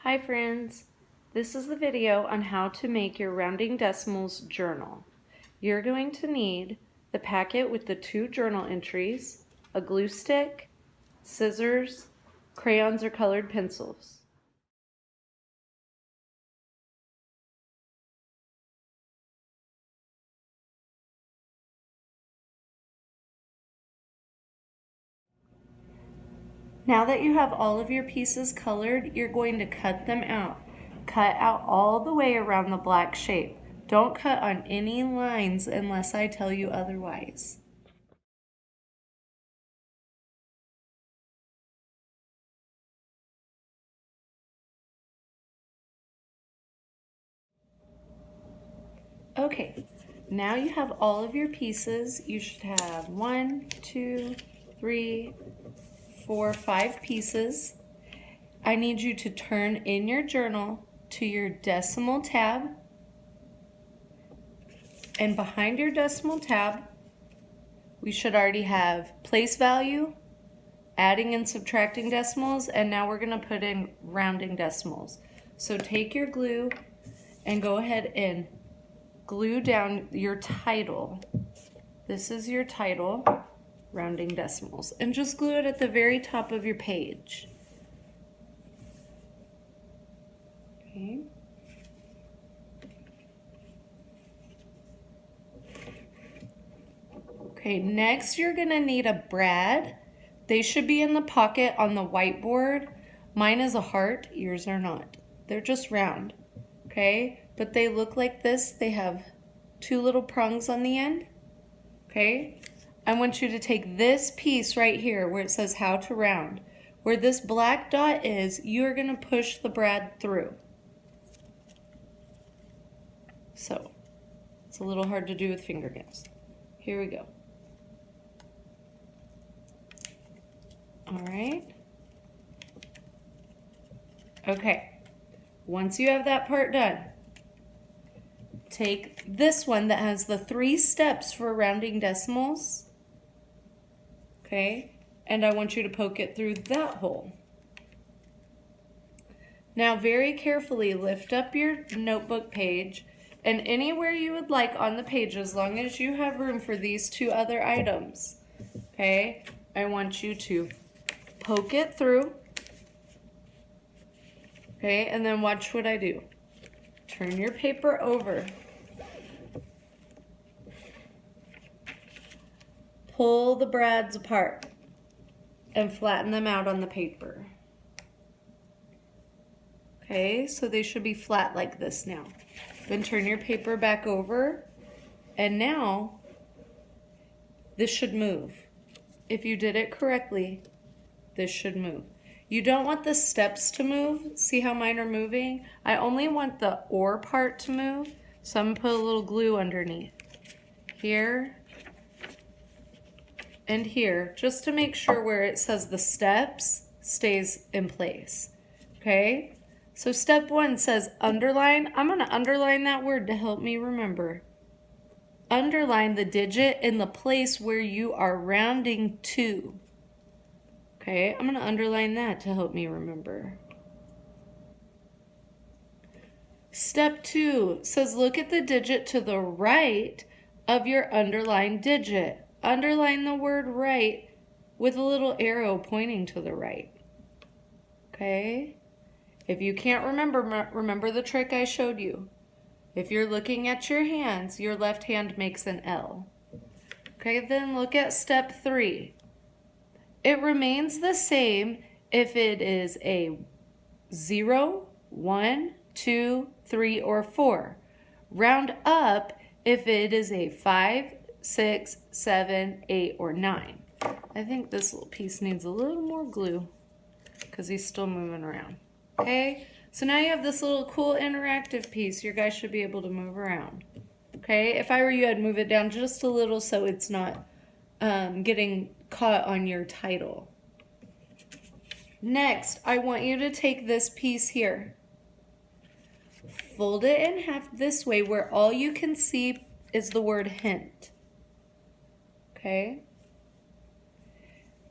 Hi friends, this is the video on how to make your rounding decimals journal. You're going to need the packet with the 2 journal entries, a glue stick, scissors, crayons or colored pencils. Now that you have all of your pieces colored, you're going to cut them out. Cut out all the way around the black shape. Don't cut on any lines unless I tell you otherwise. Okay, now you have all of your pieces. You should have 1, 2, 3, 4, 5 pieces. I need you to turn in your journal to your decimal tab. And behind your decimal tab, we should already have place value, adding and subtracting decimals, and now we're going to put in rounding decimals. So take your glue and go ahead and glue down your title. This is your title, rounding decimals, and just glue it at the very top of your page. Okay. Okay, next you're gonna need a brad. They should be in the pocket on the whiteboard. Mine is a heart, yours are not. They're just round, okay? But they look like this. They have 2 little prongs on the end, okay? I want you to take this piece right here where it says how to round. Where this black dot is, you're gonna push the brad through. So, it's a little hard to do with fingernails. Here we go. All right. Okay, once you have that part done, take this one that has the 3 steps for rounding decimals, okay, and I want you to poke it through that hole. Now very carefully lift up your notebook page and anywhere you would like on the page, as long as you have room for these 2 other items, okay, I want you to poke it through, okay, and then watch what I do. Turn your paper over. Pull the brads apart and flatten them out on the paper. Okay, so they should be flat like this now. Then turn your paper back over, and now this should move. If you did it correctly, this should move. You don't want the steps to move. See how mine are moving? I only want the or part to move, so I'm gonna put a little glue underneath. Here and here, just to make sure where it says the steps stays in place, okay? So step 1 says underline. I'm gonna underline that word to help me remember. Underline the digit in the place where you are rounding to. Okay, I'm gonna underline that to help me remember. Step 2 says look at the digit to the right of your underlined digit. Underline the word right with a little arrow pointing to the right. Okay? If you can't remember, remember the trick I showed you. If you're looking at your hands, your left hand makes an L. Okay, then look at step 3. It remains the same if it is a 0, 1, 2, 3, or 4. Round up if it is a 5, 6, 7, 8, or 9. I think this little piece needs a little more glue because he's still moving around. Okay, so now you have this little cool interactive piece. Your guys should be able to move around. Okay, if I were you, I'd move it down just a little so it's not getting caught on your title. Next, I want you to take this piece here, fold it in half this way where all you can see is the word hint. Okay,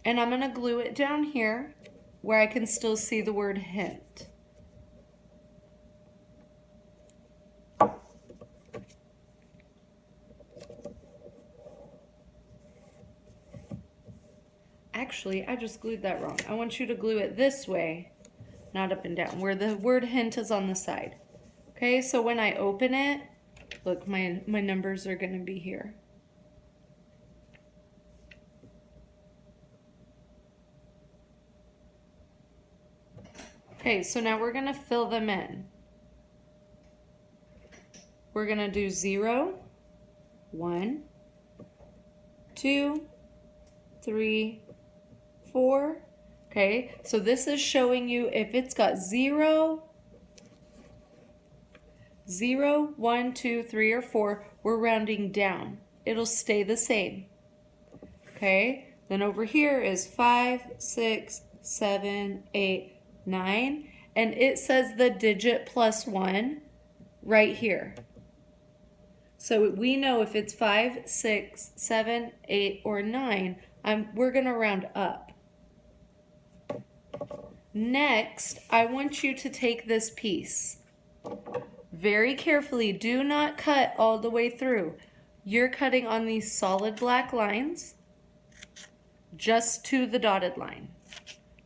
and I'm going to glue it down here where I can still see the word hint. Actually, I just glued that wrong. I want you to glue it this way, not up and down, where the word hint is on the side. Okay, so when I open it, look, my numbers are going to be here. Okay, so now we're going to fill them in. We're going to do 0, 1, 2, 3, 4. Okay, so this is showing you if it's got 0, 0, 1, 2, 3, or 4, we're rounding down. It'll stay the same. Okay, then over here is 5, 6, 7, 8, 9, and it says the digit plus 1 right here. So we know if it's 5, 6, 7, 8, or 9, we're going to round up. Next, I want you to take this piece. Very carefully, do not cut all the way through. You're cutting on these solid black lines, just to the dotted line.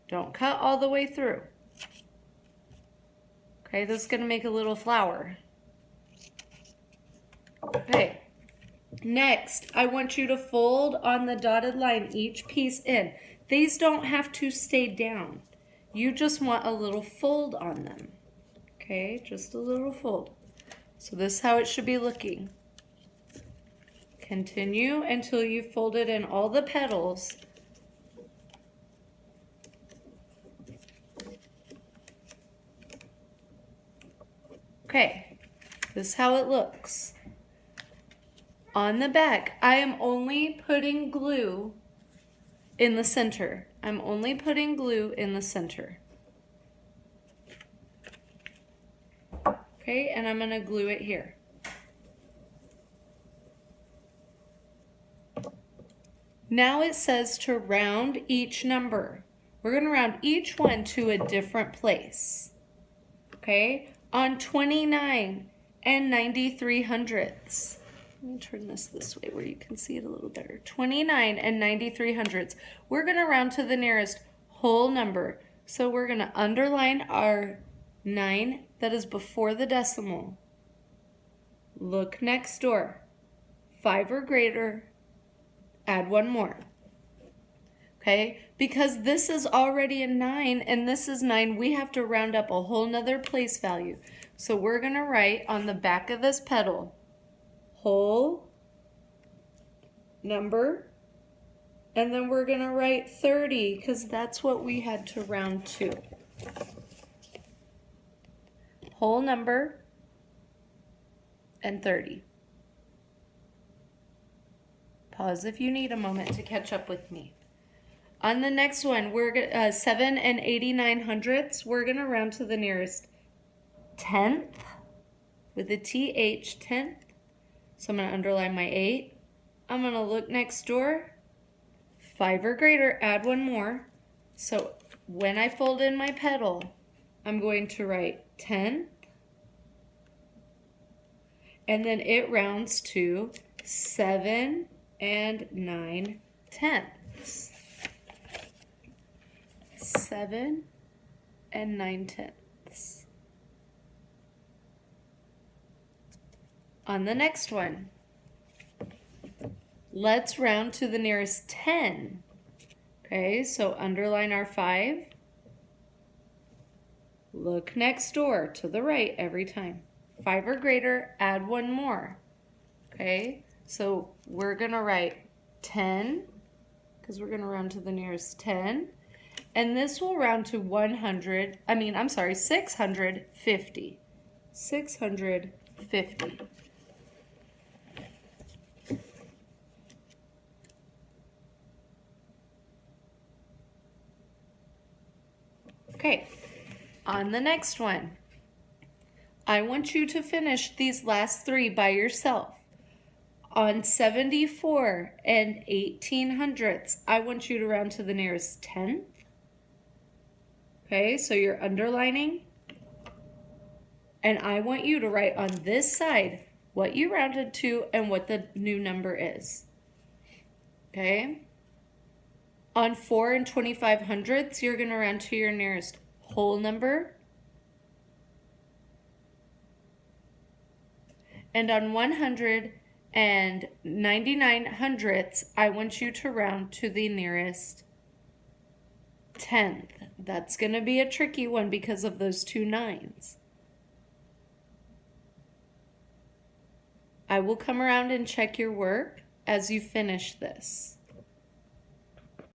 Don't cut all the way through. Okay, this is going to make a little flower. Okay, next, I want you to fold on the dotted line each piece in. These don't have to stay down. You just want a little fold on them. Okay, just a little fold. So this is how it should be looking. Continue until you've folded in all the petals. Okay, this is how it looks. On the back, I am only putting glue in the center. I'm only putting glue in the center. Okay, and I'm going to glue it here. Now it says to round each number. We're going to round each one to a different place. Okay, on 29 and 93/100ths. Let me turn this way where you can see it a little better. 29 and 93/100ths. We're going to round to the nearest whole number. So we're going to underline our 9 that is before the decimal. Look next door. 5 or greater. Add 1 more. Okay, because this is already a 9 and this is 9, we have to round up a whole nother place value. So we're going to write on the back of this petal, whole number, and then we're going to write 30 because that's what we had to round to. Whole number and 30. Pause if you need a moment to catch up with me. On the next one, we're 7 and 89/100ths. We're going to round to the nearest 10th with a TH, 10th. So I'm going to underline my 8. I'm going to look next door. 5 or greater, add 1 more. So when I fold in my petal, I'm going to write 10th. And then it rounds to 7 and 9/10ths. 7 and 9/10ths. On the next one, let's round to the nearest 10. Okay, so underline our 5. Look next door to the right every time. 5 or greater, add 1 more. Okay, so we're going to write 10 because we're going to round to the nearest 10. And this will round to 650. 650. Okay, on the next one, I want you to finish these last 3 by yourself. On 74 and 18/100ths, I want you to round to the nearest 10th. Okay, so you're underlining. And I want you to write on this side what you rounded to and what the new number is. Okay? On 4 and 25 hundredths, you're going to round to your nearest whole number. And on 199 hundredths, I want you to round to the nearest tenth. That's going to be a tricky one because of those two nines. I will come around and check your work as you finish this.